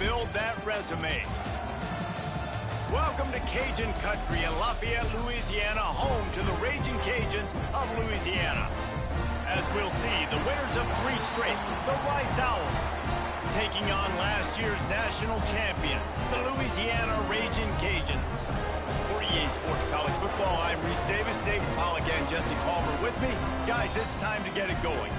build that resume. Welcome to Cajun Country in Lafayette, Louisiana, home to the Raging Cajuns of Louisiana. As we'll see, the winners of 3 straight, the Rice Owls, taking on last year's national champions, the Louisiana Raging Cajuns. For EA Sports College Football, I'm Reese Davis, David Pollack, and Jesse Palmer with me. Guys, it's time to get it going.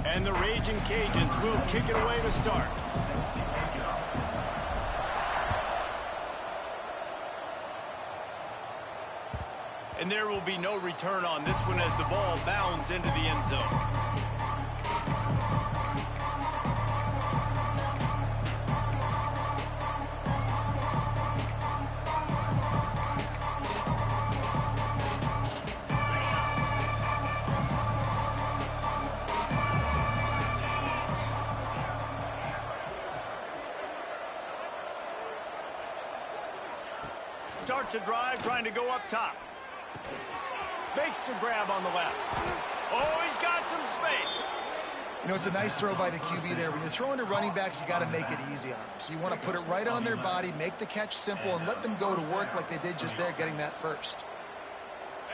And the Raging Cajuns will kick it away to start. And there will be no return on this one as the ball bounds into the end zone. Starts a drive, trying to go up top. Makes the grab on the left. Oh, he's got some space. You know, it's a nice throw by the QB there. When you're throwing to running backs, you got to make it easy on them. So you want to put it right on their body, make the catch simple, and let them go to work like they did just there, getting that first.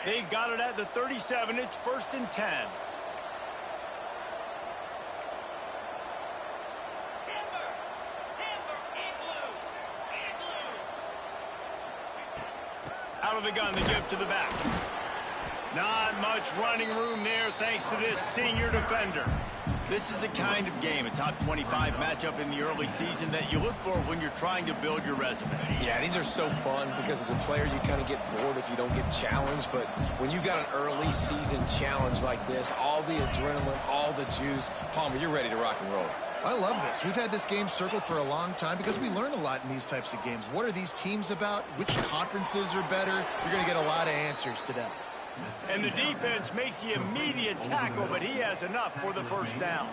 They've got it at the 37. It's 1st and 10. Out of the gun, the give to the back. Not much running room there thanks to this senior defender. This is the kind of game, a top 25 matchup in the early season, that you look for when you're trying to build your resume. Yeah, these are so fun because as a player, you kind of get bored if you don't get challenged. But when you got an early season challenge like this, all the adrenaline, all the juice, Palmer, you're ready to rock and roll. I love this. We've had this game circled for a long time because we learn a lot in these types of games. What are these teams about? Which conferences are better? You're going to get a lot of answers today. And the defense makes the immediate tackle, but he has enough for the first down.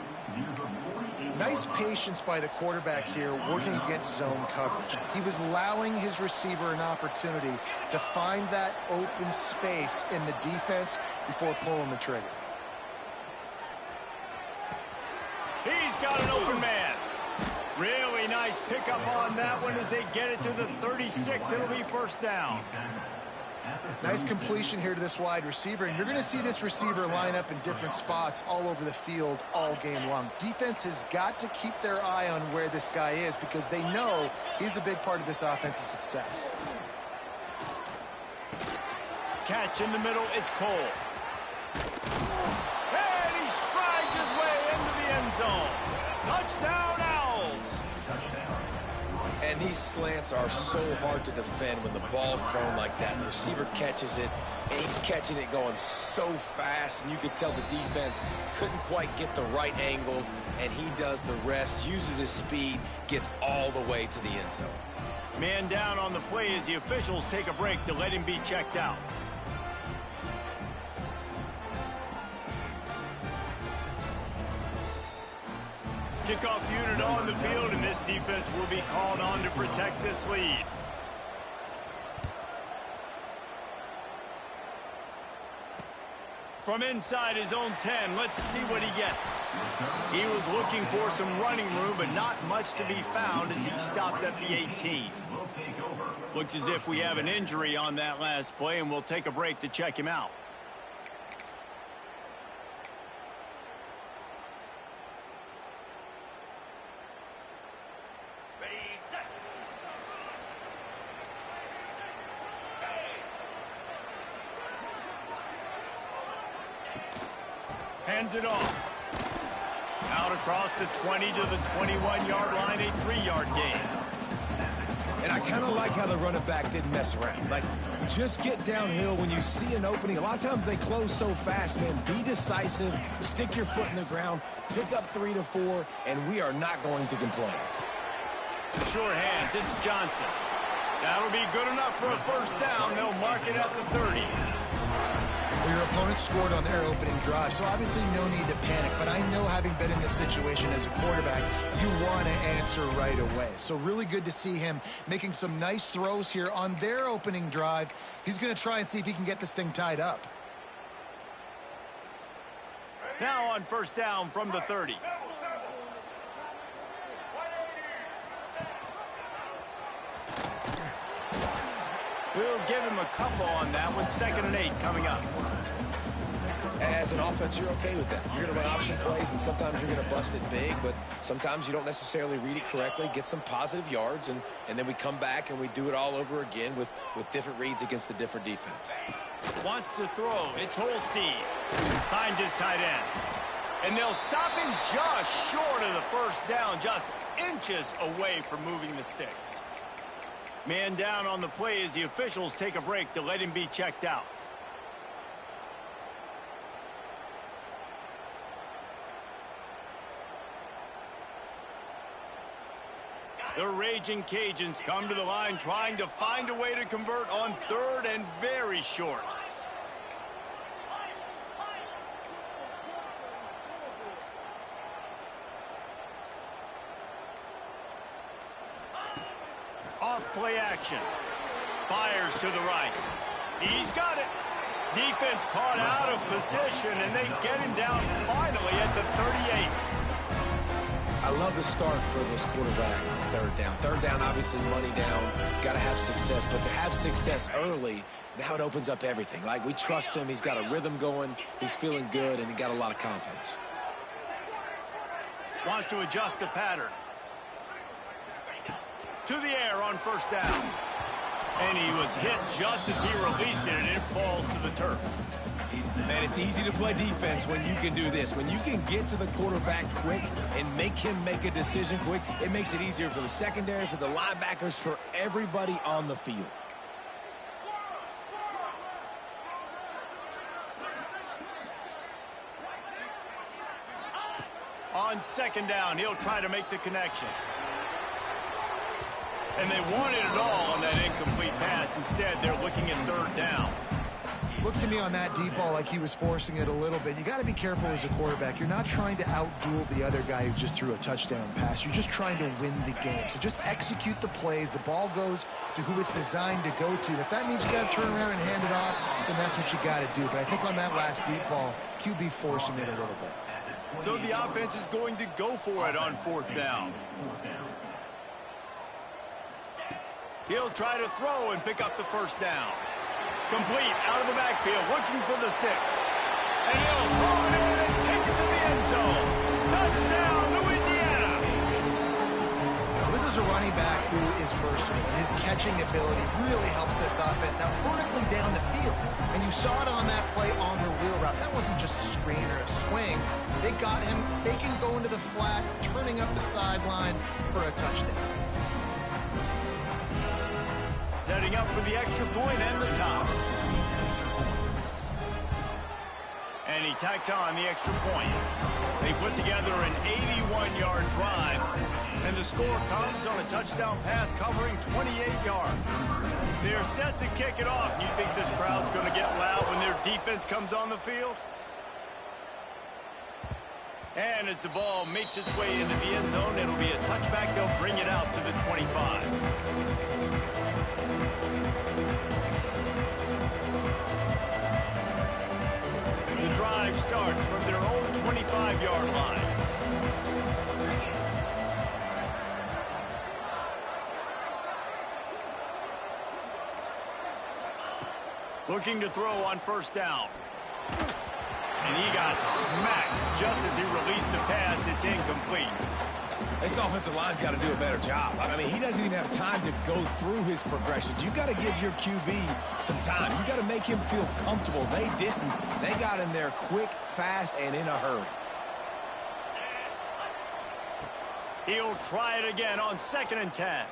Nice patience by the quarterback here working against zone coverage. He was allowing his receiver an opportunity to find that open space in the defense before pulling the trigger. He's got an open man. Really nice pickup on that one as they get it to the 36. It'll be 1st down. Nice completion here to this wide receiver, and you're going to see this receiver line up in different spots all over the field all game long. Defense has got to keep their eye on where this guy is because they know he's a big part of this offense's success. Catch in the middle, it's Cole. And he strides his way into the end zone. Touchdown, Owls! And these slants are so hard to defend when the ball's thrown like that. The receiver catches it, and he's catching it going so fast, and you could tell the defense couldn't quite get the right angles, and he does the rest, uses his speed, gets all the way to the end zone. Man down on the play as the officials take a break to let him be checked out. Kickoff unit on the field, and this defense will be called on to protect this lead. From inside his own 10, let's see what he gets. He was looking for some running room, but not much to be found as he stopped at the 18. Looks as if we have an injury on that last play, and we'll take a break to check him out. Hands it off. Out across the 20 to the 21-yard line, a 3-yard gain. And I kind of like how the running back didn't mess around. Like, just get downhill when you see an opening. A lot of times they close so fast, man. Be decisive, stick your foot in the ground, pick up 3 to 4, and we are not going to complain. Sure hands, it's Johnson. That'll be good enough for a first down. They'll mark it at the 30. opponent scored on their opening drive, so obviously no need to panic. But I know, having been in this situation as a quarterback, you want to answer right away. So really good to see him making some nice throws here on their opening drive. He's going to try and see if he can get this thing tied up. Now on first down from the 30. We'll give him a couple on that one. 2nd and 8 coming up. As an offense, you're okay with that. You're going to run option plays, and sometimes you're going to bust it big, but sometimes you don't necessarily read it correctly, get some positive yards, and then we come back and we do it all over again with different reads against the different defense. Wants to throw. It's Holstein. Finds his tight end. And they'll stop him just short of the first down, just inches away from moving the sticks. Man down on the play as the officials take a break to let him be checked out. The Raging Cajuns come to the line trying to find a way to convert on 3rd and very short. Off play action. Fires to the right. He's got it. Defense caught out of position, and they get him down finally at the 38. I love the start for this quarterback. 3rd down. 3rd down, obviously money down. Got to have success, but to have success early, now it opens up everything. Like, we trust him. He's got a rhythm going. He's feeling good, and he got a lot of confidence. Wants to adjust the pattern. To the air on first down. And he was hit just as he released it, and it falls to the turf. Man, it's easy to play defense when you can do this. When you can get to the quarterback quick and make him make a decision quick, it makes it easier for the secondary, for the linebackers, for everybody on the field. On 2nd down, he'll try to make the connection. And they wanted it all on that incomplete pass. Instead, they're looking at 3rd down. Looks to me on that deep ball like he was forcing it a little bit. You got to be careful as a quarterback. You're not trying to outduel the other guy who just threw a touchdown pass. You're just trying to win the game. So just execute the plays. The ball goes to who it's designed to go to. If that means you got to turn around and hand it off, then that's what you got to do. But I think on that last deep ball, QB forcing it a little bit. So the offense is going to go for it on 4th down. He'll try to throw and pick up the first down. Complete out of the backfield, looking for the sticks. And he'll throw it in and take it to the end zone. Touchdown, Louisiana! Now, this is a running back who is versatile. His catching ability really helps this offense out vertically down the field. And you saw it on that play on the wheel route. That wasn't just a screen or a swing. They got him faking going to the flat, turning up the sideline for a touchdown. Setting up for the extra point and the top. And he tacks on the extra point. They put together an 81-yard drive, and the score comes on a touchdown pass covering 28 yards. They're set to kick it off. You think this crowd's going to get loud when their defense comes on the field? And as the ball makes its way into the end zone, it'll be a touchback. They'll bring it out to the 25. The drive starts from their own 25-yard line. Looking to throw on first down. And he got smacked just as he released the pass. It's incomplete. This offensive line's got to do a better job. I mean, he doesn't even have time to go through his progressions. You've got to give your QB some time. You've got to make him feel comfortable. They didn't. They got in there quick, fast, and in a hurry. He'll try it again on 2nd and 10.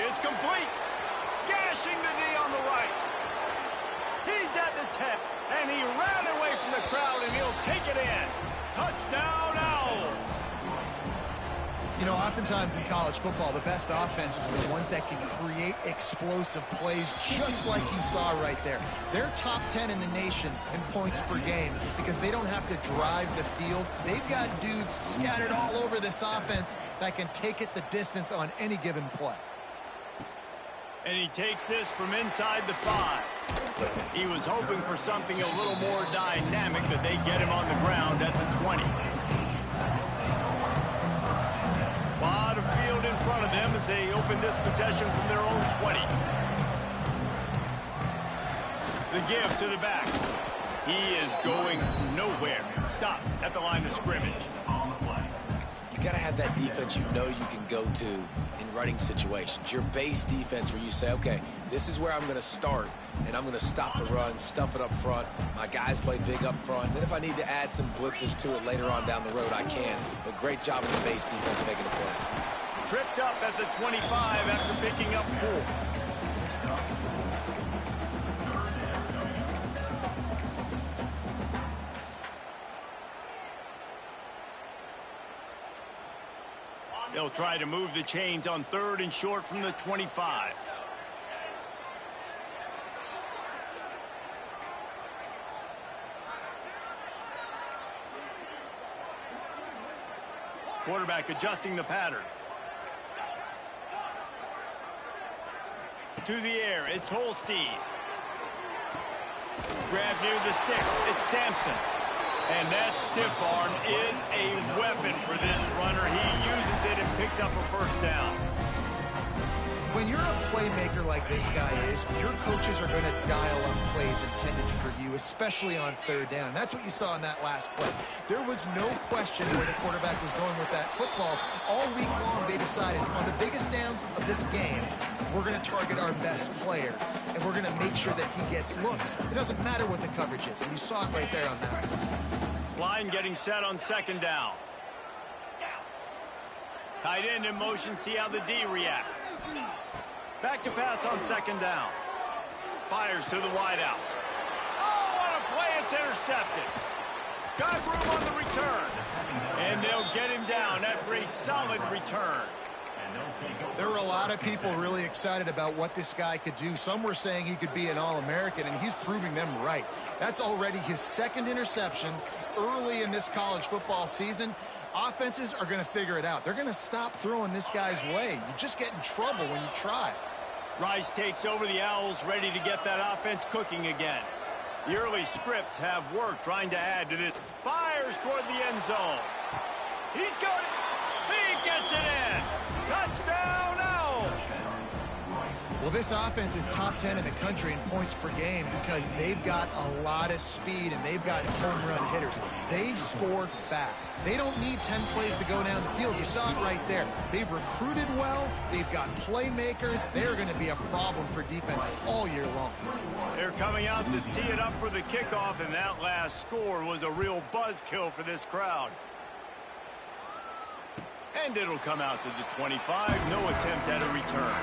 It's complete. Gashing the knee on the right. He's at the 10, and he ran away from the crowd, and he'll take it in. Touchdown, Owls. You know, oftentimes in college football, the best offenses are the ones that can create explosive plays, just like you saw right there. They're top 10 in the nation in points per game because they don't have to drive the field. They've got dudes scattered all over this offense that can take it the distance on any given play. And he takes this from inside the 5. He was hoping for something a little more dynamic, but they get him on the ground at the 20. Lot of field in front of them as they open this possession from their own 20. The give to the back. He is going nowhere. Stop at the line of scrimmage. You got to have that defense you know you can go to in running situations. Your base defense where you say, okay, this is where I'm going to start, and I'm going to stop the run, stuff it up front. My guys play big up front. Then if I need to add some blitzes to it later on down the road, I can. But great job of the base defense making a play. Tripped up at the 25 after picking up 4. They'll try to move the chains on 3rd and short from the 25. Quarterback adjusting the pattern. To the air, it's Holstein. Grab near the sticks, it's Sampson. And that stiff arm is a weapon for this runner. He uses it and picks up a first down. When you're a playmaker like this guy is, your coaches are going to dial up plays intended for you, especially on 3rd down. That's what you saw in that last play. There was no question where the quarterback was going with that football. All week long, they decided on the biggest downs of this game, we're going to target our best player, and we're going to make sure that he gets looks. It doesn't matter what the coverage is, and you saw it right there on that. Line getting set on 2nd down. Tight end in motion, see how the D reacts. Back to pass on 2nd down. Fires to the wideout. Oh, what a play, it's intercepted. Got room on the return. And they'll get him down after a solid return. There were a lot of people really excited about what this guy could do. Some were saying he could be an All-American, and he's proving them right. That's already his 2nd interception early in this college football season. Offenses are going to figure it out. They're going to stop throwing this guy's way. You just get in trouble when you try. Rice takes over the Owls, ready to get that offense cooking again. The early scripts have worked trying to add to this. Fires toward the end zone. He's got it. He gets it in. Touchdown, Owls. Well, this offense is top 10 in the country in points per game because they've got a lot of speed and they've got home run hitters. They score fast. They don't need 10 plays to go down the field. You saw it right there. They've recruited well. They've got playmakers. They're going to be a problem for defenses all year long. They're coming out to tee it up for the kickoff, and that last score was a real buzzkill for this crowd. And it'll come out to the 25. No attempt at a return.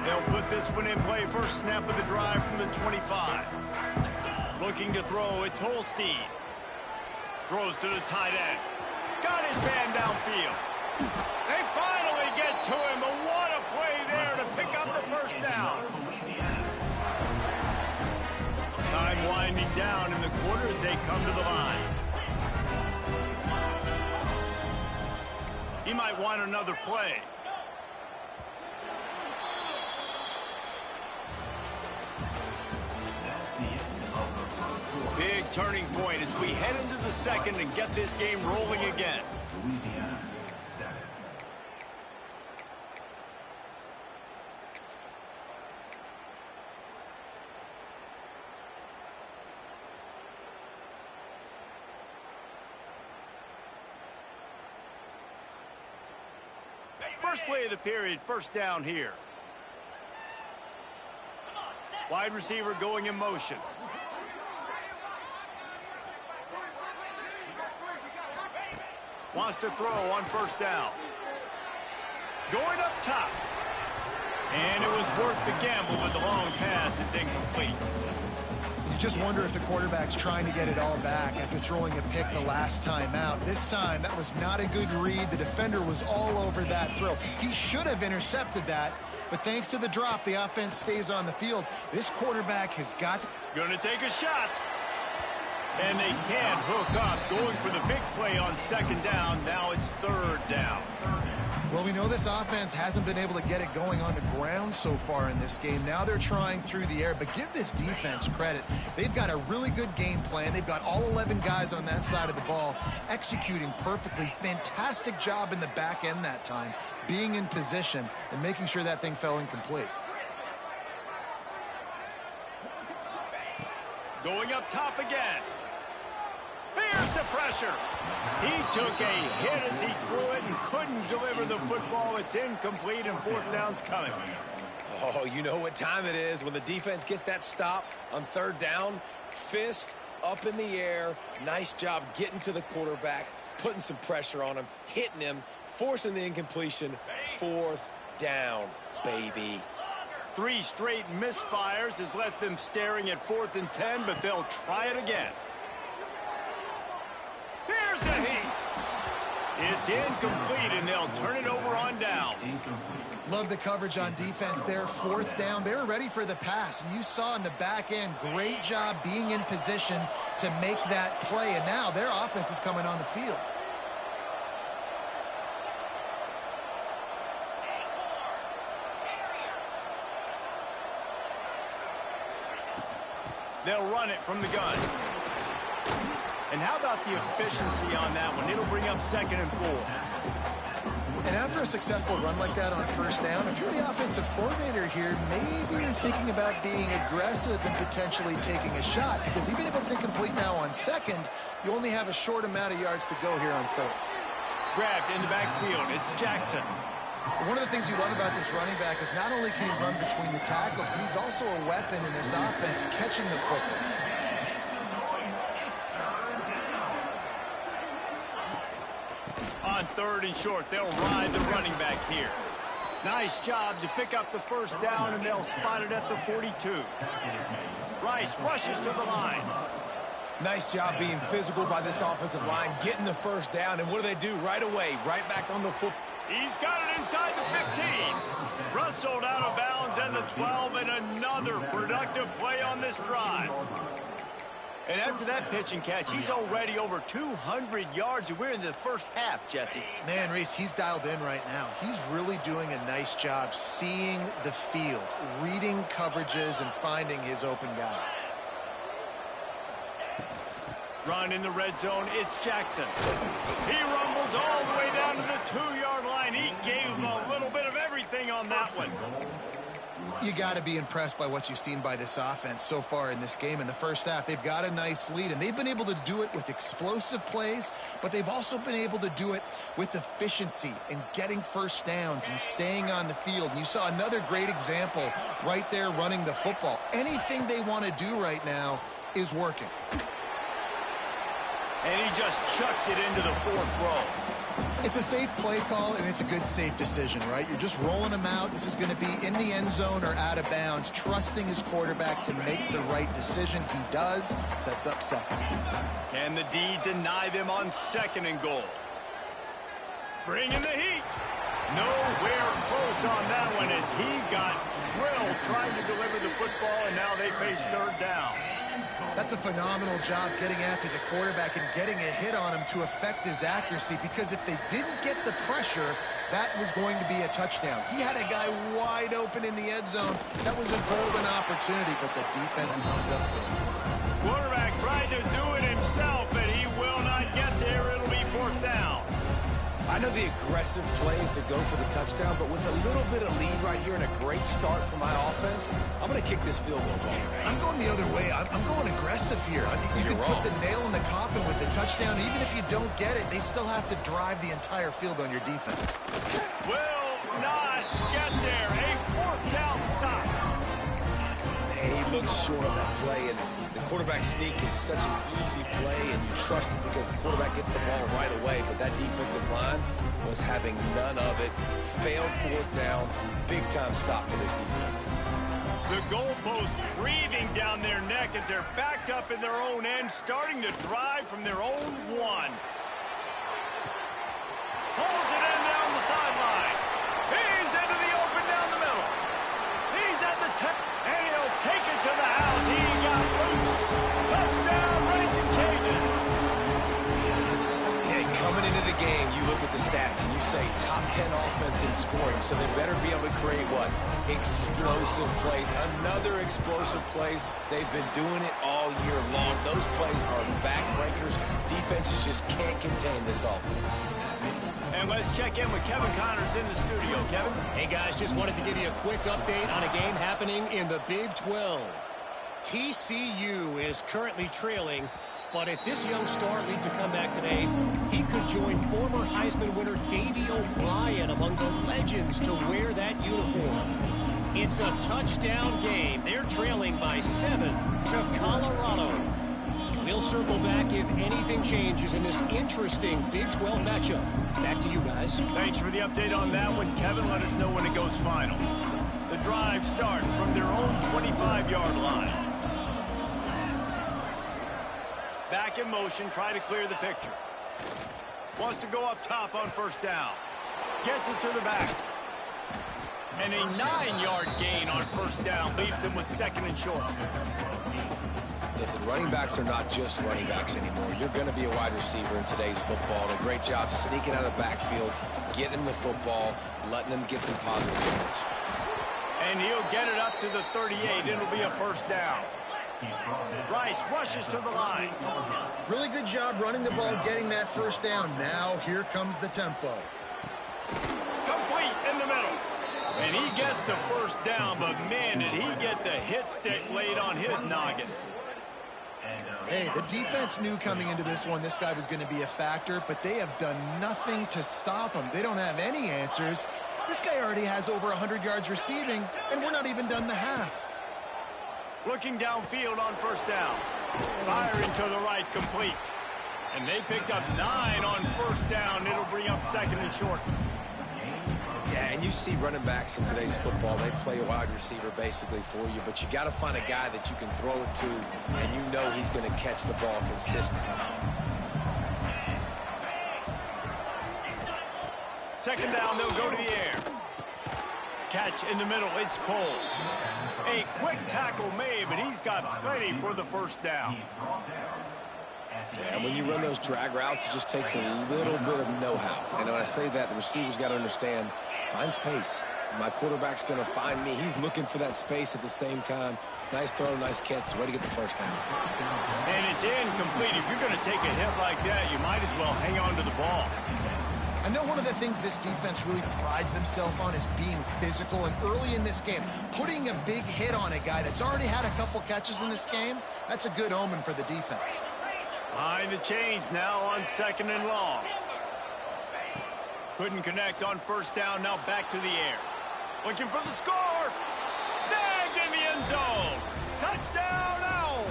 They'll put this one in play. First snap of the drive from the 25. Looking to throw, it's Holstein. Throws to the tight end. Got his man downfield. They finally get to him, but what a play there to pick up the first down. Time winding down in the quarter as they come to the line. He might want another play. Big turning point as we head into the second and get this game rolling again. Louisiana 7. First play of the period, first down here. Wide receiver going in motion. Wants to throw on first down. Going up top. And it was worth the gamble, but the long pass is incomplete. You just wonder if the quarterback's trying to get it all back after throwing a pick the last time out. This time, that was not a good read. The defender was all over that throw. He should have intercepted that, but thanks to the drop, the offense stays on the field. This quarterback has got to... Going to take a shot. And they can't hook up. Going for the big play on second down. Now it's third down. Well, we know this offense hasn't been able to get it going on the ground so far in this game. Now they're trying through the air, but give this defense credit. They've got a really good game plan. They've got all 11 guys on that side of the ball executing perfectly. Fantastic job in the back end that time, being in position and making sure that thing fell incomplete. Going up top again. Here's the pressure. He took a hit as he threw it and couldn't deliver the football. It's incomplete and fourth down's coming. Oh, you know what time it is when the defense gets that stop on third down. Fist up in the air. Nice job getting to the quarterback, putting some pressure on him, hitting him, forcing the incompletion. Fourth down, baby. 3 straight misfires has left them staring at 4th and 10, but they'll try it again. Here's the heat. It's incomplete, and they'll turn it over on downs. Love the coverage on defense there. 4th down. They were ready for the pass, and you saw in the back end, great job being in position to make that play, and now their offense is coming on the field. They'll run it from the gun. And how about the efficiency on that one? It'll bring up 2nd and 4. And after a successful run like that on first down, if you're the offensive coordinator here, maybe you're thinking about being aggressive and potentially taking a shot, because even if it's incomplete now on 2nd, you only have a short amount of yards to go here on 3rd. Grabbed in the backfield. It's Jackson. One of the things you love about this running back is not only can he run between the tackles, but he's also a weapon in this offense catching the football. On 3rd and short, they'll ride the running back here. Nice job to pick up the first down, and they'll spot it at the 42. Rice rushes to the line. Nice job being physical by this offensive line, getting the first down, and what do? Right away, right back on the foot. He's got it inside the 15. Rustled out of bounds at the 12, and another productive play on this drive. And after that pitch and catch, he's already over 200 yards, and we're in the first half, Jesse. Man, Reese, he's dialed in right now. He's really doing a nice job seeing the field, reading coverages, and finding his open guy. Run in the red zone, it's Jackson. He rumbles all the way down to the 2-yard line. He gave him a little bit of everything on that one. You got to be impressed by what you've seen by this offense so far in this game. In the first half, they've got a nice lead, and they've been able to do it with explosive plays, but they've also been able to do it with efficiency and getting first downs and staying on the field. And you saw another great example right there running the football. Anything they want to do right now is working. And he just chucks it into the 4th row. It's a safe play call, and it's a good, safe decision, right? You're just rolling him out. This is going to be in the end zone or out of bounds, trusting his quarterback to make the right decision. He does. Sets up 2nd. Can the D deny them on 2nd and goal? Bring in the heat. Nowhere close on that one as he got drilled trying to deliver the football, and now they face 3rd down. That's a phenomenal job getting after the quarterback and getting a hit on him to affect his accuracy, because if they didn't get the pressure, that was going to be a touchdown. He had a guy wide open in the end zone. That was a golden opportunity, but the defense comes up with it. Quarterback tried to do it himself, but he will not get there. It'll be 4th down. I know the aggressive plays to go for the touchdown, but with a little bit of lead right here and a great start for my offense, I'm going to kick this field goal ball. I'm going the other way. I'm going aggressive here. I mean, you can put the nail in the coffin with the touchdown. Even if you don't get it, they still have to drive the entire field on your defense. Will not get there. A 4th down stop. They look short on that play, and the quarterback sneak is such an easy play, and you trust it because the quarterback gets the ball right away, but that defensive line was having none of it. Failed fourth down, big-time stop for this defense. The goalpost breathing down their neck as they're backed up in their own end, starting to drive from their own one. Pulls it in down the sideline. He's into the open down the middle. He's at the 10, and he'll take it to the house. He got loose. Touchdown, Raging Cajuns. Hey, coming into the game, you look at the stats and you say top 10 offense in scoring, so they better be able to create what? Explosive plays. Another explosive plays. They've been doing it all year long. Those plays are backbreakers. Defenses just can't contain this offense. And let's check in with Kevin Connors in the studio. Kevin? Hey, guys, just wanted to give you a quick update on a game happening in the Big 12. TCU is currently trailing, but if this young star leads a comeback today, he could join former Heisman winner Davey O'Brien among the legends to wear that uniform. It's a touchdown game. They're trailing by 7 to Colorado. We'll circle back if anything changes in this interesting Big 12 matchup. Back to you guys. Thanks for the update on that one, Kevin. Let us know when it goes final. The drive starts from their own 25-yard line. Back in motion, try to clear the picture. Wants to go up top on first down. Gets it to the back. And a 9-yard gain on first down leaves them with second and short. Listen, running backs are not just running backs anymore. You're going to be a wide receiver in today's football. And a great job sneaking out of the backfield, getting the football, letting them get some positive yards. And he'll get it up to the 38. It'll be a first down. Rice rushes to the line. Really good job running the ball, getting that first down. Now here comes the tempo. Complete in the middle. And he gets the first down, but man, did he get the hit stick laid on his noggin. Hey, the defense knew coming into this one this guy was going to be a factor, but they have done nothing to stop him. They don't have any answers. This guy already has over 100 yards receiving, and we're not even done the half. Looking downfield on first down. Firing to the right, complete. And they picked up 9 on first down. It'll bring up second and short. Yeah, and you see running backs in today's football, they play a wide receiver basically for you, but you got to find a guy that you can throw it to, and you know he's going to catch the ball consistently. Second down, they'll go to the air. Catch in the middle, it's Cole. A quick tackle made, but he's got plenty for the first down. Yeah, when you run those drag routes, it just takes a little bit of know-how. And when I say that, the receiver's got to understand, find space. My quarterback's going to find me. He's looking for that space at the same time. Nice throw, nice catch. Way to get the first down. And it's incomplete. If you're going to take a hit like that, you might as well hang on to the ball. I know one of the things this defense really prides themselves on is being physical, and early in this game, putting a big hit on a guy that's already had a couple catches in this game, that's a good omen for the defense. Behind the chains now on second and long. Couldn't connect on first down, now back to the air. Looking for the score. Snagged in the end zone. Touchdown, Owls.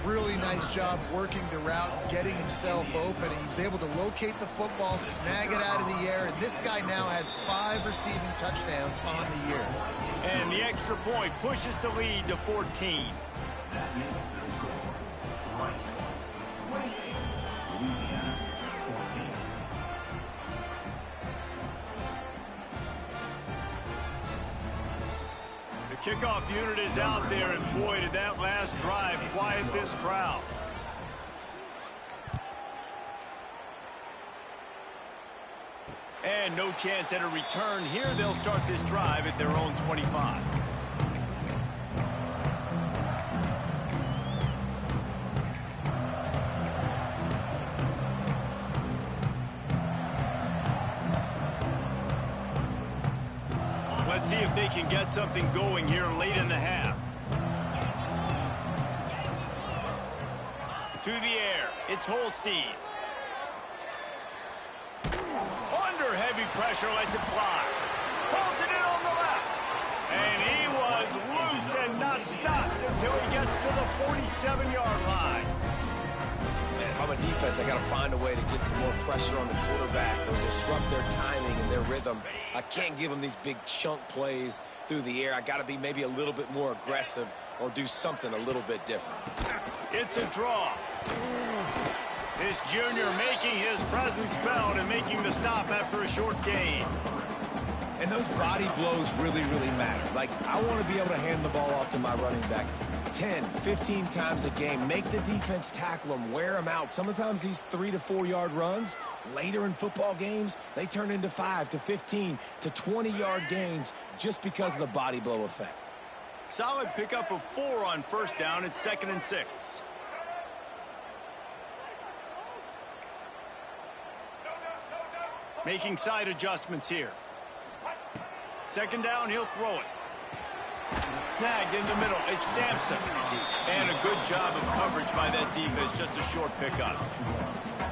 Really nice job working the route, getting himself open. He was able to locate the football, snag it out of the air, and this guy now has 5 receiving touchdowns on the year. And the extra point pushes the lead to 14. That is the score. Rice, 28. Louisiana, 14. The kickoff unit is out there, and boy, did that last drive quiet this crowd. And no chance at a return here. They'll start this drive at their own 25. Let's see if they can get something going here late in the half. To the air, it's Holstein. Under heavy pressure, lets it fly. Pulls it in on the left. And he was loose and not stopped until he gets to the 47-yard line. Man, if I'm a defense, I got to find a way to get some more pressure on the quarterback or disrupt their timing and their rhythm. I can't give them these big chunk plays through the air. I got to be maybe a little bit more aggressive or do something a little bit different. It's a draw. This junior making his presence felt and making the stop after a short gain. And those body blows really, really matter. Like, I want to be able to hand the ball off to my running back 10, 15 times a game. Make the defense tackle them, wear them out. Sometimes these 3 to 4 yard runs, later in football games, they turn into 5 to 15 to 20-yard gains just because of the body blow effect. Solid pickup of 4 on first down. It's 2nd and 6. Making side adjustments here. 2nd down, he'll throw it. Snagged in the middle. It's Sampson. And a good job of coverage by that defense. Just a short pickup.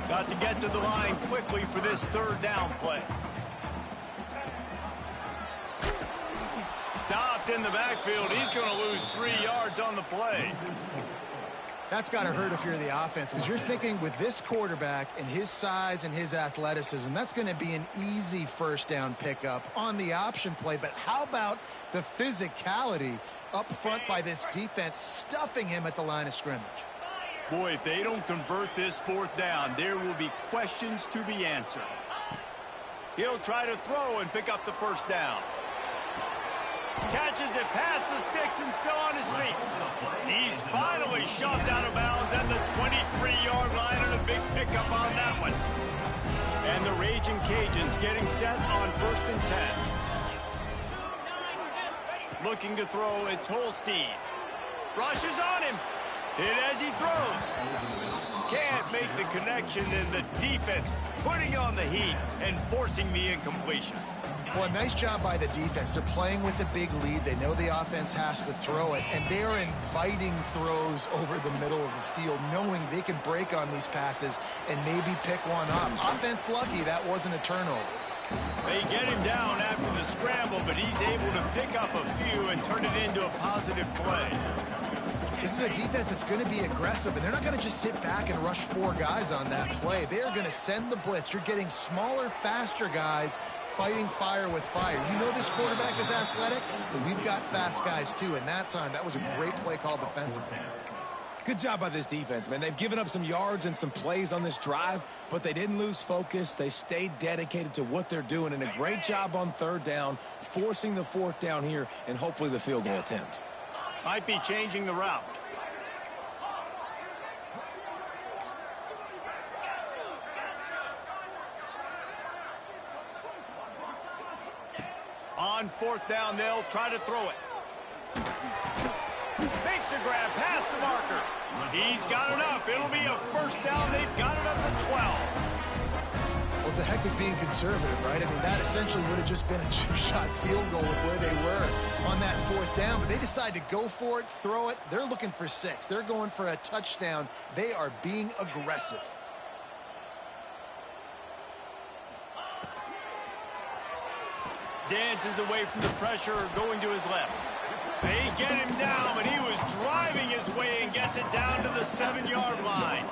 Got to get to the line quickly for this 3rd down play. Stopped in the backfield. He's going to lose 3 yards on the play. That's got to hurt if you're the offense, because you're thinking with this quarterback and his size and his athleticism, that's going to be an easy 1st down pickup on the option play. But how about the physicality up front by this defense, stuffing him at the line of scrimmage? Boy, if they don't convert this 4th down, there will be questions to be answered. He'll try to throw and pick up the 1st down. Catches it past the sticks and still on his feet. He's finally shoved out of bounds at the 23-yard line, and a big pickup on that one. And the Raging Cajuns getting set on 1st and 10. Looking to throw, it's Holstein. Rushes on him. Hit as he throws. Can't make the connection, and the defense putting on the heat and forcing the incompletion. Well, nice job by the defense. They're playing with a big lead. They know the offense has to throw it, and they are inviting throws over the middle of the field, knowing they can break on these passes and maybe pick one up. Offense lucky that wasn't a turnover. They get him down after the scramble, but he's able to pick up a few and turn it into a positive play. This is a defense that's going to be aggressive, and they're not going to just sit back and rush 4 guys on that play. They are going to send the blitz. You're getting smaller, faster guys fighting fire with fire. You know this quarterback is athletic, but we've got fast guys too. And that time, that was a great play call defensively. Good job by this defense, man. They've given up some yards and some plays on this drive, but they didn't lose focus. They stayed dedicated to what they're doing, and a great job on 3rd down, forcing the 4th down here, and hopefully the field goal attempt. Might be changing the route. On 4th down, they'll try to throw it. Makes a grab past the marker. He's got enough. It'll be a 1st down. They've got it up to 12. Well, it's a heck of being conservative, right? I mean, that essentially would have just been a chip-shot field goal with where they were on that 4th down. But they decide to go for it, throw it. They're looking for 6. They're going for a touchdown. They are being aggressive. Dances away from the pressure, going to his left. They get him down, but he was driving his way and gets it down to the 7-yard line.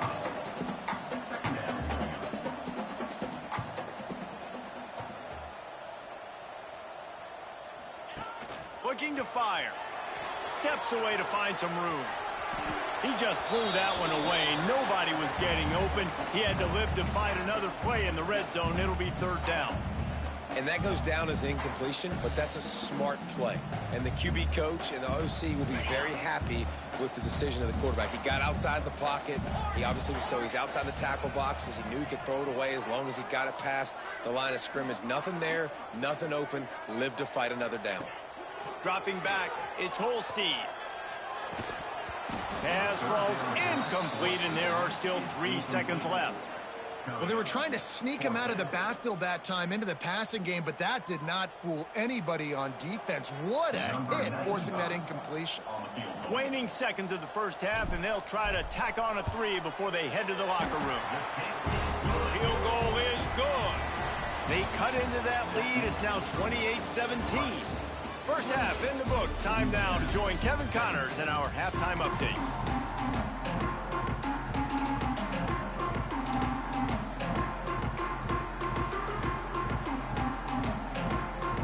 Looking to fire. Steps away to find some room. He just threw that one away. Nobody was getting open. He had to live to fight another play in the red zone. It'll be 3rd down. And that goes down as incompletion, but that's a smart play. And the QB coach and the OC will be very happy with the decision of the quarterback. He got outside the pocket. He obviously was, so he's outside the tackle boxes. He knew he could throw it away as long as he got it past the line of scrimmage. Nothing there, nothing open. Live to fight another down. Dropping back, it's Holstein. Pass falls incomplete, and there are still 3 seconds left. Well, they were trying to sneak him out of the backfield that time into the passing game, but that did not fool anybody on defense. What a hit, forcing that incompletion. Waning seconds of the 1st half, and they'll try to tack on a 3 before they head to the locker room. Field goal is good. They cut into that lead. It's now 28-17. First half in the books. Time now to join Kevin Connors in our halftime update.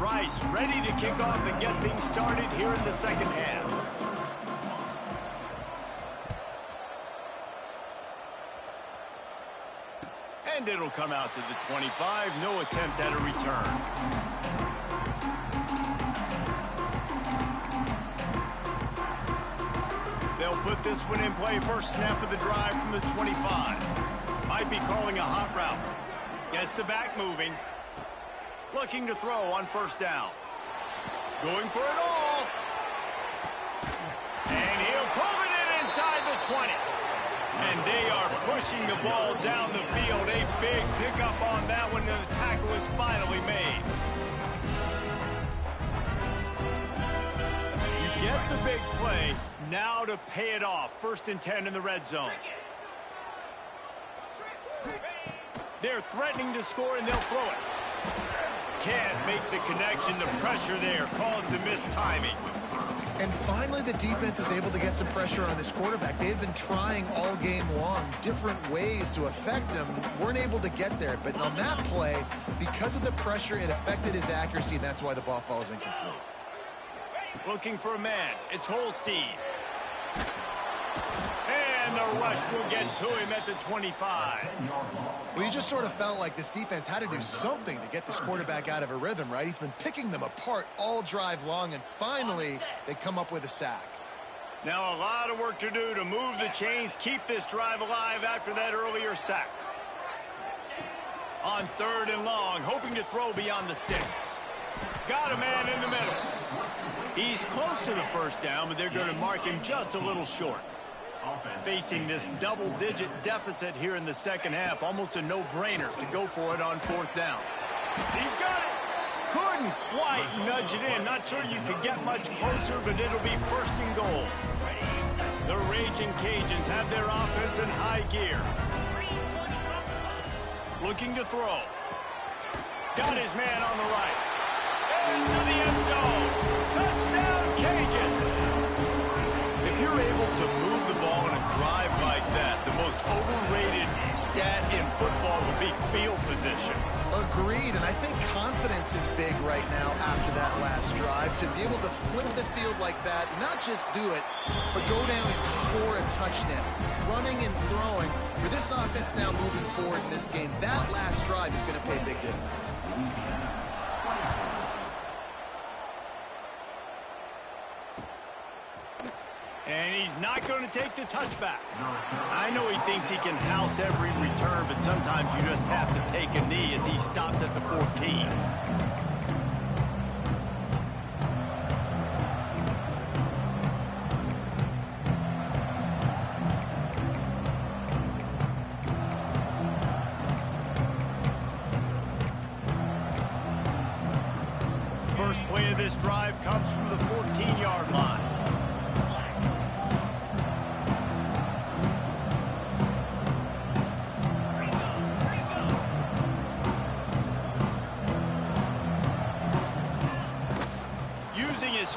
Rice ready to kick off and get things started here in the second half. And it'll come out to the 25. No attempt at a return. They'll put this one in play. First snap of the drive from the 25. Might be calling a hot route. Gets the back moving. Looking to throw on first down. Going for it all. And he'll pull it in inside the 20. And they are pushing the ball down the field. A big pickup on that one, and the tackle is finally made. You get the big play. Now to pay it off. 1st and 10 in the red zone. They're threatening to score, and they'll throw it. Can't make the connection. The pressure there caused the mistiming. And finally, the defense is able to get some pressure on this quarterback. They had been trying all game long different ways to affect him. Weren't able to get there. But on that play, because of the pressure, it affected his accuracy, and that's why the ball falls incomplete. Looking for a man. It's Holstein. And the rush will get to him at the 25. Well, you just sort of felt like this defense had to do something to get this quarterback out of a rhythm, right? He's been picking them apart all drive long, and finally they come up with a sack. Now a lot of work to do to move the chains, keep this drive alive after that earlier sack. On 3rd and long, hoping to throw beyond the sticks. Got a man in the middle. He's close to the first down, but they're going to mark him just a little short. Facing this double-digit deficit here in the second half, almost a no-brainer to go for it on 4th down. He's got it. Couldn't quite nudge it in. Not sure you could get much closer, but it'll be 1st and goal. The Raging Cajuns have their offense in high gear. Looking to throw. Got his man on the right. Into the end zone. Touchdown, Cajuns. If you're able to move the ball in a drive like that, the most overrated stat in football would be field position. Agreed, and I think confidence is big right now after that last drive. To be able to flip the field like that, not just do it, but go down and score a touchdown. Running and throwing. For this offense now moving forward in this game, that last drive is going to pay a big difference. And he's not going to take the touchback. I know he thinks he can house every return, but sometimes you just have to take a knee as he stopped at the 14. First play of this drive comes from the 14-yard line.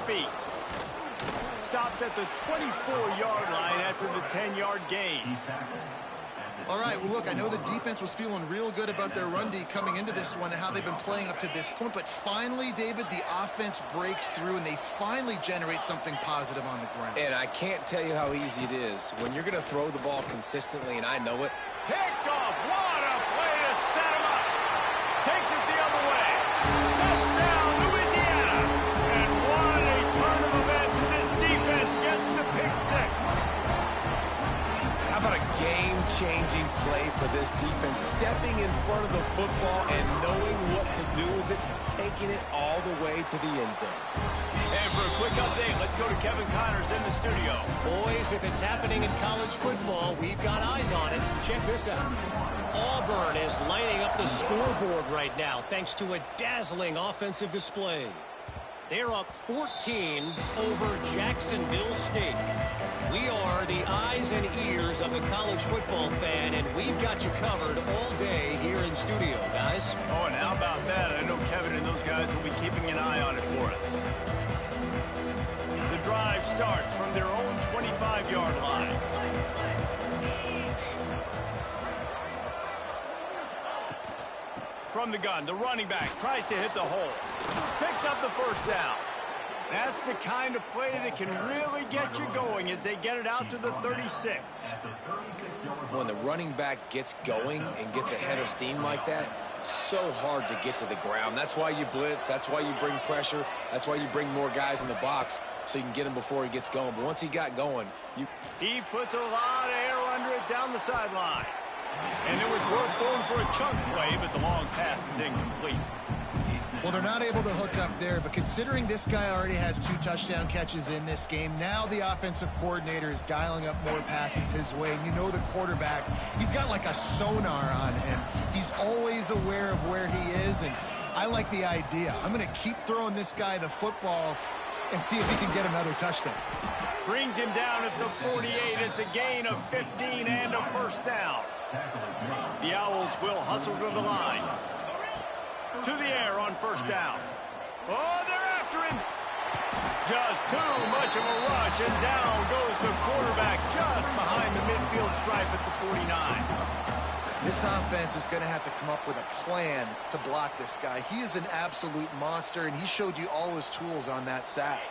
Feet. Stopped at the 24-yard line after the 10-yard gain. All right, well, look, I know the defense was feeling real good about their run D coming into this one and how they've been playing up to this point, but finally, David, the offense breaks through and they finally generate something positive on the ground. And I can't tell you how easy it is. When you're going to throw the ball consistently, and I know it. Picked off. What a play to set him up. Takes it the other way. Touchdown, Louisiana. And what a turn of events as this defense gets the pick six. How about a game-changing play for this defense, stepping in front of the football and knowing what to do with it, taking it all the way to the end zone. And for a quick update, let's go to Kevin Connors in the studio. Boys, if it's happening in college football, we've got eyes on it. Check this out. Auburn is lining up the scoreboard right now thanks to a dazzling offensive display. They're up 14 over Jacksonville State. We are the eyes and ears of the college football fan, and we've got you covered all day here in studio, guys. Oh, and how about that? I know Kevin and those guys will be keeping an eye on it for us. starts from their own 25-yard line. From the gun, the running back tries to hit the hole. Picks up the first down. That's the kind of play that can really get you going as they get it out to the 36. When the running back gets going and gets ahead of steam like that, so hard to get to the ground. That's why you blitz. That's why you bring pressure. That's why you bring more guys in the box so you can get him before he gets going. But once he got going, he puts a lot of air under it down the sideline. And it was worth going for a chunk play, but the long pass is incomplete. Well, they're not able to hook up there, but considering this guy already has 2 touchdown catches in this game, now the offensive coordinator is dialing up more passes his way. And you know the quarterback, he's got like a sonar on him. He's always aware of where he is, and I like the idea. I'm going to keep throwing this guy the football and see if he can get another touchdown. Brings him down at the 48. It's a gain of 15 and a first down. The Owls will hustle to the line. To the air on first down. Oh, they're after him. Just too much of a rush, and down goes the quarterback just behind the midfield stripe at the 49. This offense is going to have to come up with a plan to block this guy. He is an absolute monster, and he showed you all his tools on that sack.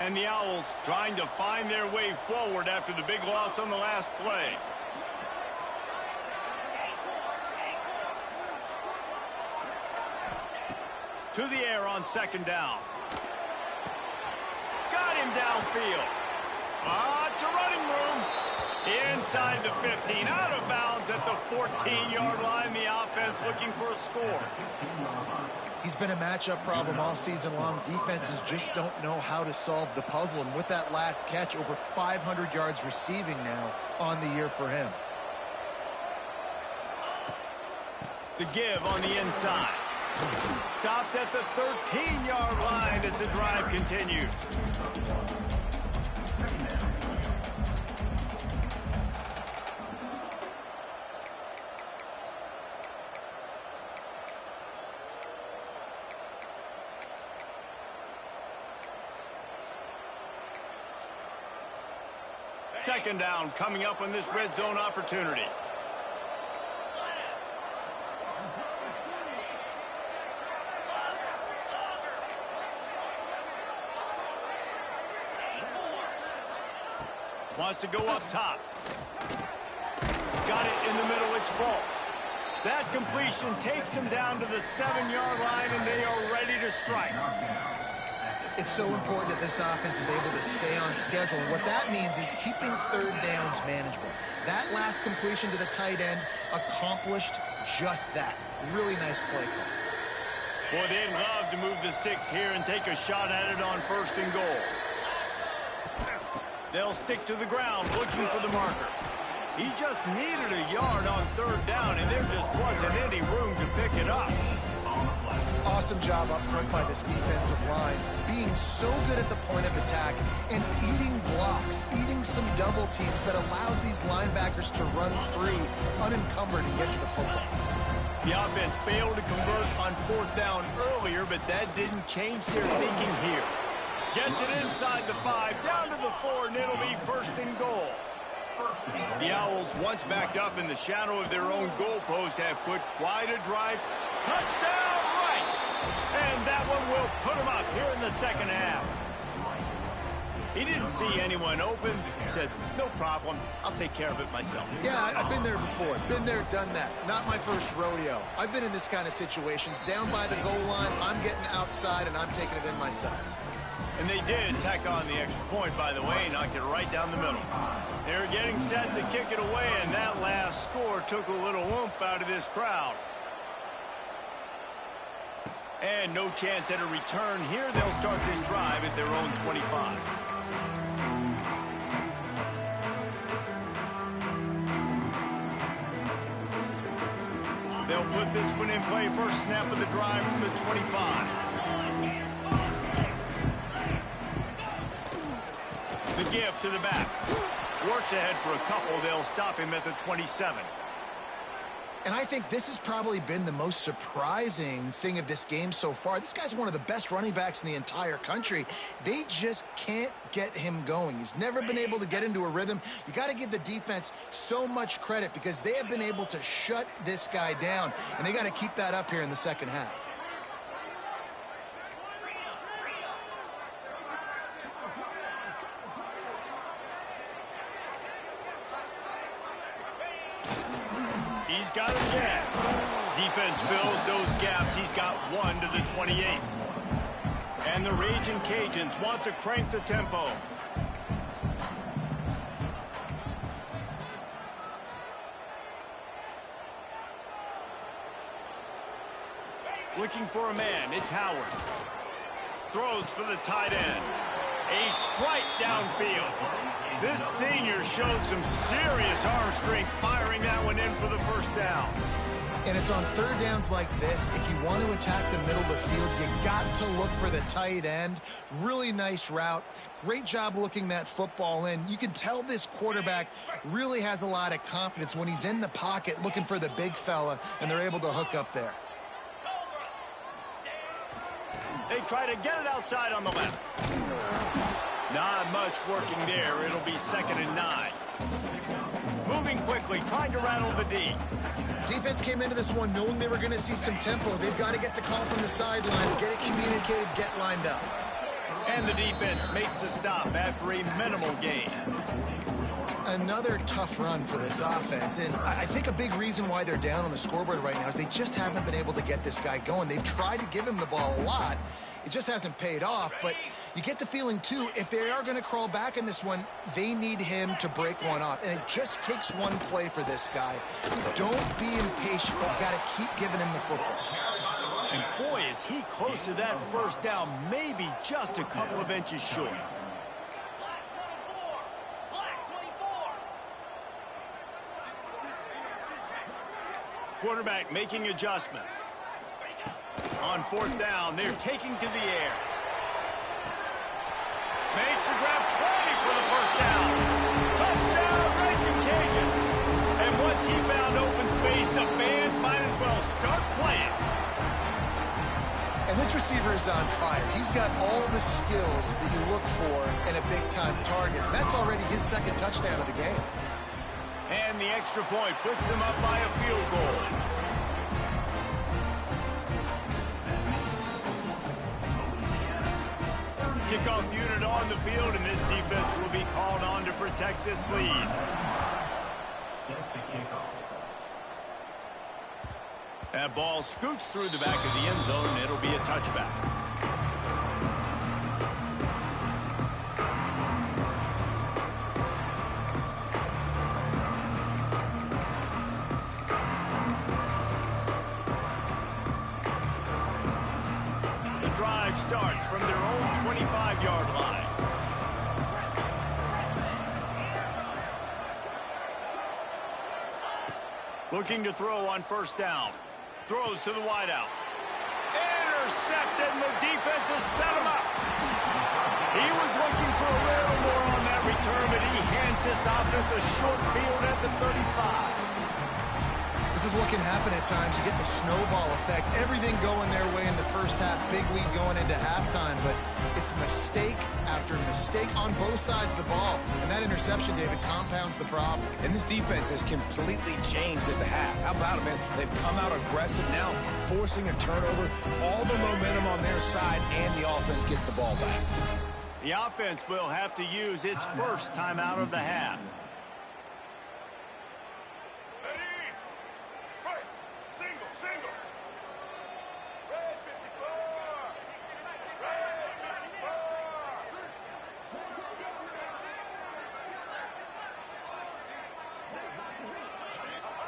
And the Owls trying to find their way forward after the big loss on the last play. To the air on second down. Got him downfield. It's a running room. Inside the 15, out of bounds at the 14-yard line. The offense looking for a score. He's been a matchup problem all season long. Defenses just don't know how to solve the puzzle. And with that last catch, over 500 yards receiving now on the year for him. The give on the inside. Stopped at the 13-yard line as the drive continues. Second down coming up on this red zone opportunity. Wants to go up top. Got it in the middle. It's Falk. That completion takes them down to the 7-yard line, and they are ready to strike. It's so important that this offense is able to stay on schedule. And what that means is keeping third downs manageable. That last completion to the tight end accomplished just that. Really nice play call. Boy, they'd love to move the sticks here and take a shot at it on first and goal. They'll stick to the ground looking for the marker. He just needed a yard on third down, and there just wasn't any room to pick it up. Awesome job up front by this defensive line, being so good at the point of attack and eating blocks, eating some double teams that allows these linebackers to run free, unencumbered, and get to the football. The offense failed to convert on fourth down earlier, but that didn't change their thinking here. Gets it inside the 5, down to the 4, and it'll be first and goal. The Owls, once backed up in the shadow of their own goalpost, have put quite a drive. Touchdown, Rice! And that one will put them up here in the second half. He didn't see anyone open. Said, no problem. I'll take care of it myself. Yeah, I've been there before. Been there, done that. Not my first rodeo. I've been in this kind of situation. Down by the goal line, I'm getting outside, and I'm taking it in myself. And they did tack on the extra point, by the way, knocked it right down the middle. They were getting set to kick it away, and that last score took a little oomph out of this crowd. And no chance at a return here. They'll start this drive at their own 25. They'll put this one in play. First snap of the drive from the 25. The give to the back. Works ahead for a couple. They'll stop him at the 27. And I think this has probably been the most surprising thing of this game so far. This guy's one of the best running backs in the entire country. They just can't get him going. He's never been able to get into a rhythm. You got to give the defense so much credit because they have been able to shut this guy down, and they got to keep that up here in the second half. He's got it again. Defense fills those gaps. He's got 1 to the 28. And the Raging Cajuns want to crank the tempo. Looking for a man. It's Howard. Throws for the tight end. A strike downfield. This senior showed some serious arm strength firing that one in for the first down. And it's on third downs like this. If you want to attack the middle of the field, you got to look for the tight end. Really nice route. Great job looking that football in. You can tell this quarterback really has a lot of confidence when he's in the pocket looking for the big fella, and they're able to hook up there. They try to get it outside on the left. Not much working there. It'll be 2nd and 9. Moving quickly, trying to rattle the D. Defense came into this one knowing they were going to see some tempo. They've got to get the call from the sidelines, get it communicated, get lined up. And the defense makes the stop after a minimal gain. Another tough run for this offense, and I think a big reason why they're down on the scoreboard right now is they just haven't been able to get this guy going. They've tried to give him the ball a lot. It just hasn't paid off, but you get the feeling, too, if they are going to crawl back in this one, they need him to break one off, and it just takes one play for this guy. Don't be impatient. You've got to keep giving him the football. And, boy, is he close to that first down, maybe just a couple of inches short. Quarterback making adjustments. On 4th down, they're taking to the air. Makes the grab play for the first down. Touchdown, Raging Cajun. And once he found open space, the band might as well start playing. And this receiver is on fire. He's got all the skills that you look for in a big-time target. And that's already his 2nd touchdown of the game. And the extra point puts them up by a field goal. Kickoff unit on the field, and this defense will be called on to protect this lead. Set to kickoff. That ball scoots through the back of the end zone. It'll be a touchback. Drive starts from their own 25-yard line. Looking to throw on 1st down. Throws to the wideout. Intercepted, and the defense has set him up. He was looking for a little more on that return, but he hands this offense a short field at the 35. This is what can happen at times. You get the snowball effect. Everything going their way in the first half. Big lead going into halftime. But it's mistake after mistake on both sides of the ball. And that interception, David, compounds the problem. And this defense has completely changed at the half. How about it, man? They've come out aggressive now, forcing a turnover. All the momentum on their side, and the offense gets the ball back. The offense will have to use its first timeout of the half.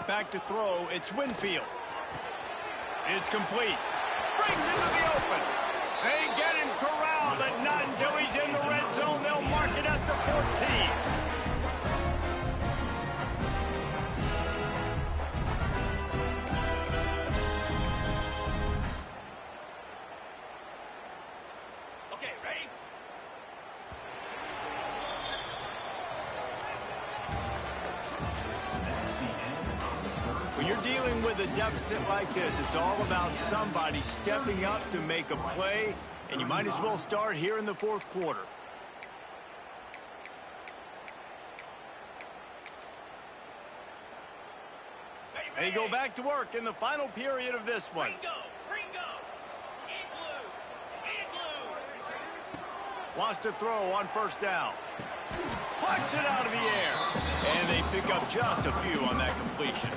Back to throw, it's Winfield. It's complete. Brings into the open. They get him corralled, but not until he's in the red zone. They'll mark it at the 14. Okay, ready? When you're dealing with a deficit like this, it's all about somebody stepping up to make a play, and you might as well start here in the fourth quarter. They go back to work in the final period of this one. Wants to throw on first down. Plucks it out of the air. And they pick up just a few on that completion.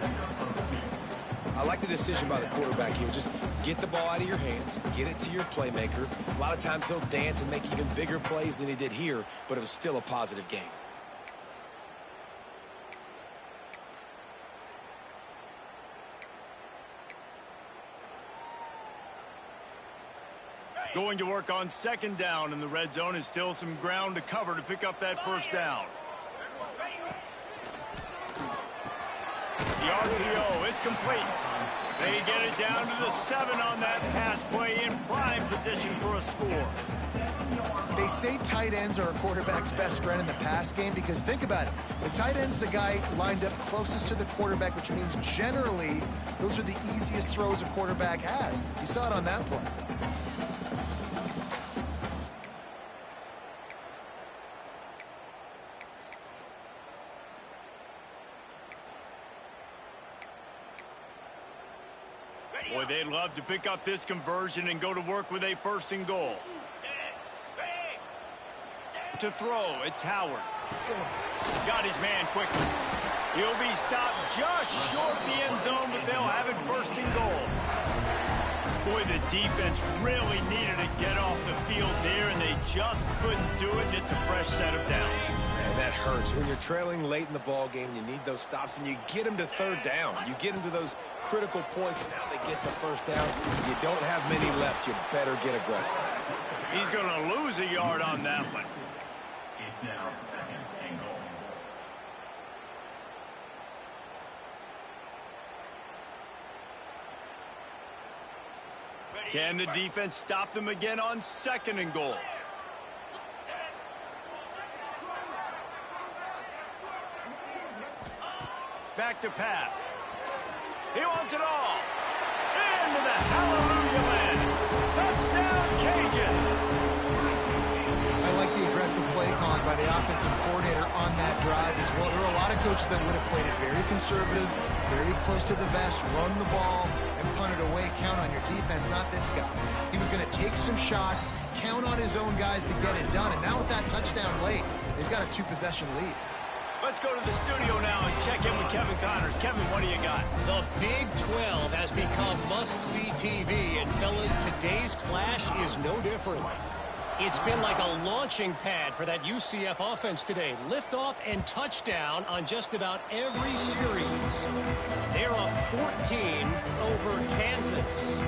I like the decision by the quarterback here. Just get the ball out of your hands, get it to your playmaker. A lot of times he'll dance and make even bigger plays than he did here, but it was still a positive game. Going to work on second down in the red zone, is still some ground to cover to pick up that first down. The RPO, it's complete. They get it down to the 7 on that pass play in prime position for a score. They say tight ends are a quarterback's best friend in the pass game because think about it. The tight end's the guy lined up closest to the quarterback, which means generally those are the easiest throws a quarterback has. You saw it on that play. Boy, they'd love to pick up this conversion and go to work with a first and goal. To throw, it's Howard. Got his man quickly. He'll be stopped just short of the end zone, but they'll have it first and goal. Boy, the defense really needed to get off the field there, and they just couldn't do it, and it's a fresh set of downs. Man, that hurts. When you're trailing late in the ball game, you need those stops, and you get them to third down. You get them to those critical points, and now they get the first down. You don't have many left. You better get aggressive. He's going to lose a yard on that one. It's now second and goal. Can the defense stop them again on second and goal? Back to pass. He wants it all. Into the hallelujah land. Touchdown, Cajuns. I like the aggressive play calling by the offensive coordinator on that drive as well. There are a lot of coaches that would have played it very conservative, very close to the vest, run the ball, and punt it away, count on your defense, not this guy. He was going to take some shots, count on his own guys to get it done, and now with that touchdown late, they've got a 2-possession lead. Let's go to the studio now and check in with Kevin Connors. Kevin, what do you got? The Big 12 has become must-see TV, and fellas, today's clash is no different. It's been like a launching pad for that UCF offense today. Liftoff and touchdown on just about every series. They're up 14 over Kansas.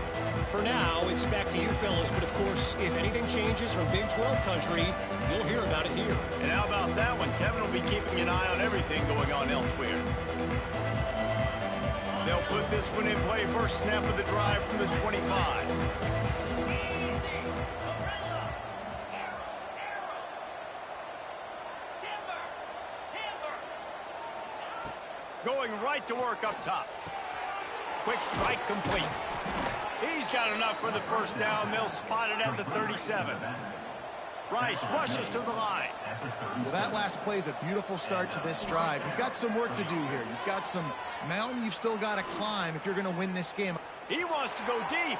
For now, it's back to you fellas, but of course, if anything changes from Big 12 country, you'll hear about it here. And how about that one? Kevin will be keeping an eye on everything going on elsewhere. They'll put this one in play. First snap of the drive from the 25. Going right to work up top. Quick strike complete. He's got enough for the first down. They'll spot it at the 37. Rice rushes to the line. Well, that last play is a beautiful start to this drive. You've got some work to do here. You've got some mountain you've still got to climb if you're going to win this game. He wants to go deep.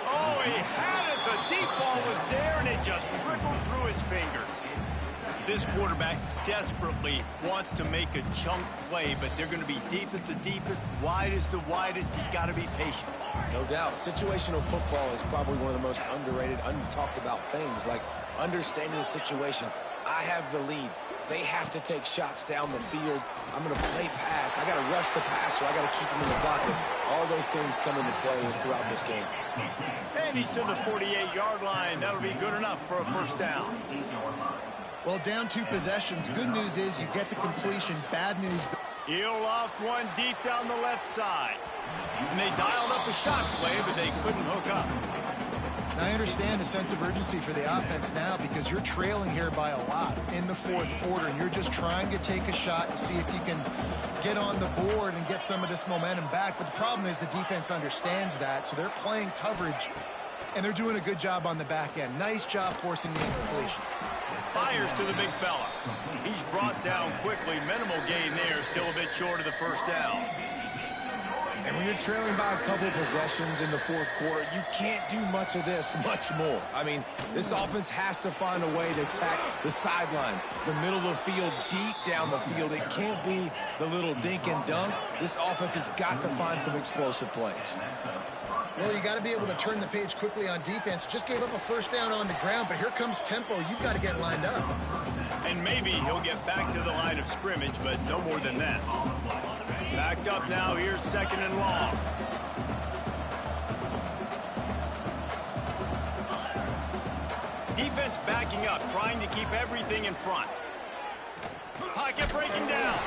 Oh, he had it. The deep ball was there, and it just trickled through his fingers. This quarterback desperately wants to make a chunk play, but they're going to be deepest the deepest, widest the widest. He's got to be patient. No doubt. Situational football is probably one of the most underrated, untalked about things, like understanding the situation. I have the lead. They have to take shots down the field. I'm going to play pass. I got to rush the passer. I got to keep him in the pocket. All those things come into play throughout this game. And he's to the 48-yard line. That'll be good enough for a first down. Well, down 2 possessions. Good news is you get the completion. Bad news. He'll loft one deep down the left side. And they dialed up a shot play, but they couldn't hook up. And I understand the sense of urgency for the offense now because you're trailing here by a lot in the fourth quarter, and you're just trying to take a shot to see if you can get on the board and get some of this momentum back. But the problem is the defense understands that, so they're playing coverage, and they're doing a good job on the back end. Nice job forcing the incompletion. Fires to the big fella. He's brought down quickly. Minimal gain there, still a bit short of the first down. And when you're trailing by a couple possessions in the fourth quarter, you can't do much of this much more. I mean, this offense has to find a way to attack the sidelines, the middle of the field, deep down the field. It can't be the little dink and dunk. This offense has got to find some explosive plays. Well, you got to be able to turn the page quickly on defense. Just gave up a first down on the ground, but here comes tempo. You've got to get lined up. And maybe he'll get back to the line of scrimmage, but no more than that. Backed up now. Here's second and long. Defense backing up, trying to keep everything in front. Pocket breaking down.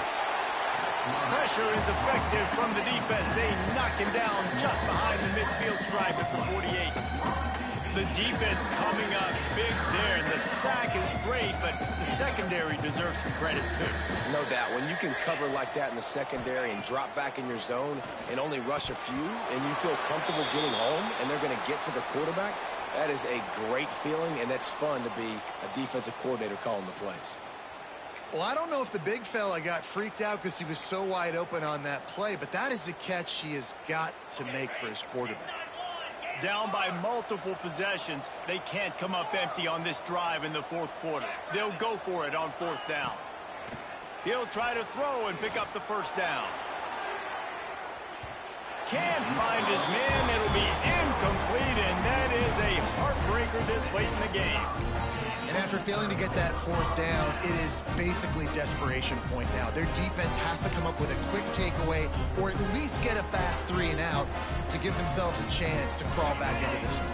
Pressure is effective from the defense. They knock him down just behind the midfield stripe at the 48. The defense coming up big there. And the sack is great, but the secondary deserves some credit too. No doubt. When you can cover like that in the secondary and drop back in your zone and only rush a few, and you feel comfortable getting home, and they're going to get to the quarterback, that is a great feeling, and that's fun to be a defensive coordinator calling the plays. Well, I don't know if the big fella got freaked out because he was so wide open on that play, but that is a catch he has got to make for his quarterback. Down by multiple possessions, they can't come up empty on this drive in the fourth quarter. They'll go for it on fourth down. He'll try to throw and pick up the first down. Can't find his man. It'll be incomplete, and that is a heartbreaker this late in the game. And after failing to get that fourth down, it is basically desperation point now. Their defense has to come up with a quick takeaway or at least get a fast 3 and out to give themselves a chance to crawl back into this one.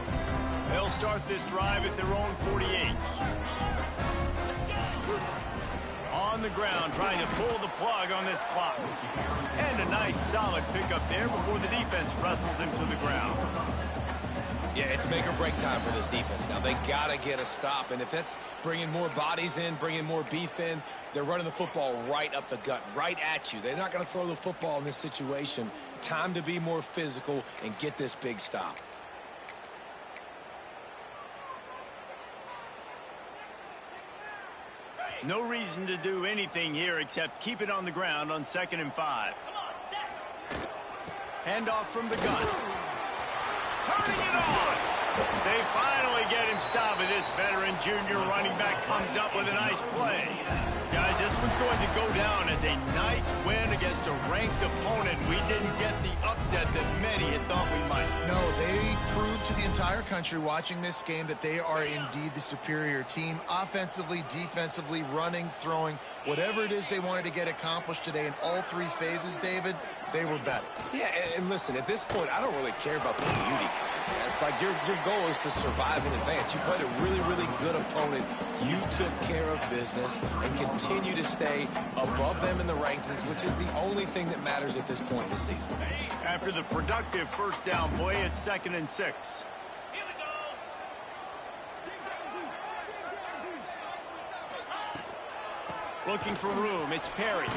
They'll start this drive at their own 48. On the ground, trying to pull the plug on this clock. And a nice solid pickup there before the defense wrestles him to the ground. Yeah, it's make or break time for this defense now. They got to get a stop, and if that's bringing more bodies in, bringing more beef in, they're running the football right up the gut, right at you. They're not going to throw the football in this situation. Time to be more physical and get this big stop. No reason to do anything here except keep it on the ground on 2nd and 5. Handoff from the gun. Turning it on. They finally get him stopped, and this veteran junior running back comes up with a nice play. Guys, this one's going to go down as a nice win against a ranked opponent. We didn't get the upset that many had thought we might. No, they proved to the entire country watching this game that they are indeed the superior team. Offensively, defensively, running, throwing, whatever it is they wanted to get accomplished today in all 3 phases, David, they were better. Yeah, and listen, at this point, I don't really care about the beauty contest. Like, your goal is to survive in advance. You played a really, really good opponent. You took care of business and continue to stay above them in the rankings, which is the only thing that matters at this point this season. After the productive first down play, it's 2nd and 6. Looking for room, it's Perry.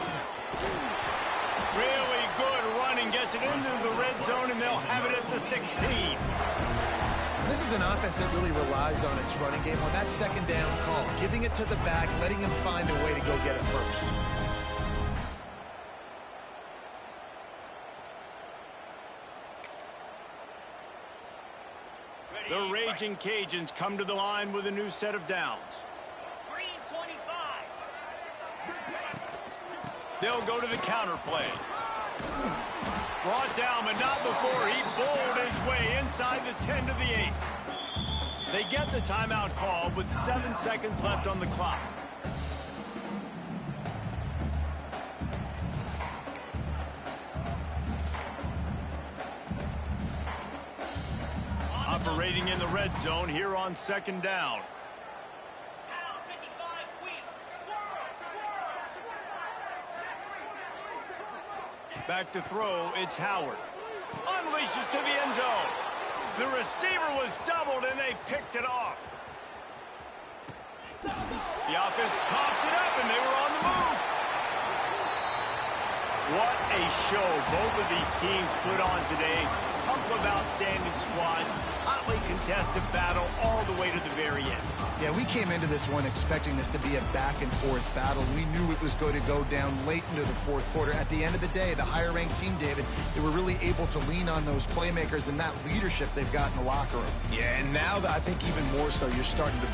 Really good running, gets it into the red zone, and they'll have it at the 16. This is an offense that really relies on its running game on that 2nd down call, giving it to the back, letting him find a way to go get it first. The Raging Cajuns come to the line with a new set of downs. They'll go to the counter play. Brought down, but not before he bowled his way inside the 10 to the 8. They get the timeout call with 7 seconds left on the clock. Operating in the red zone here on 2nd down. Back to throw, it's Howard. Unleashes to the end zone. The receiver was doubled, and they picked it off. The offense pops it up, and they were on the move. What a show both of these teams put on today. A couple of outstanding squads, hotly contested battle all the way to the very end. Yeah, we came into this one expecting this to be a back-and-forth battle. We knew it was going to go down late into the fourth quarter. At the end of the day, the higher-ranked team, David, they were really able to lean on those playmakers and that leadership they've got in the locker room. Yeah, and now I think even more so, you're starting to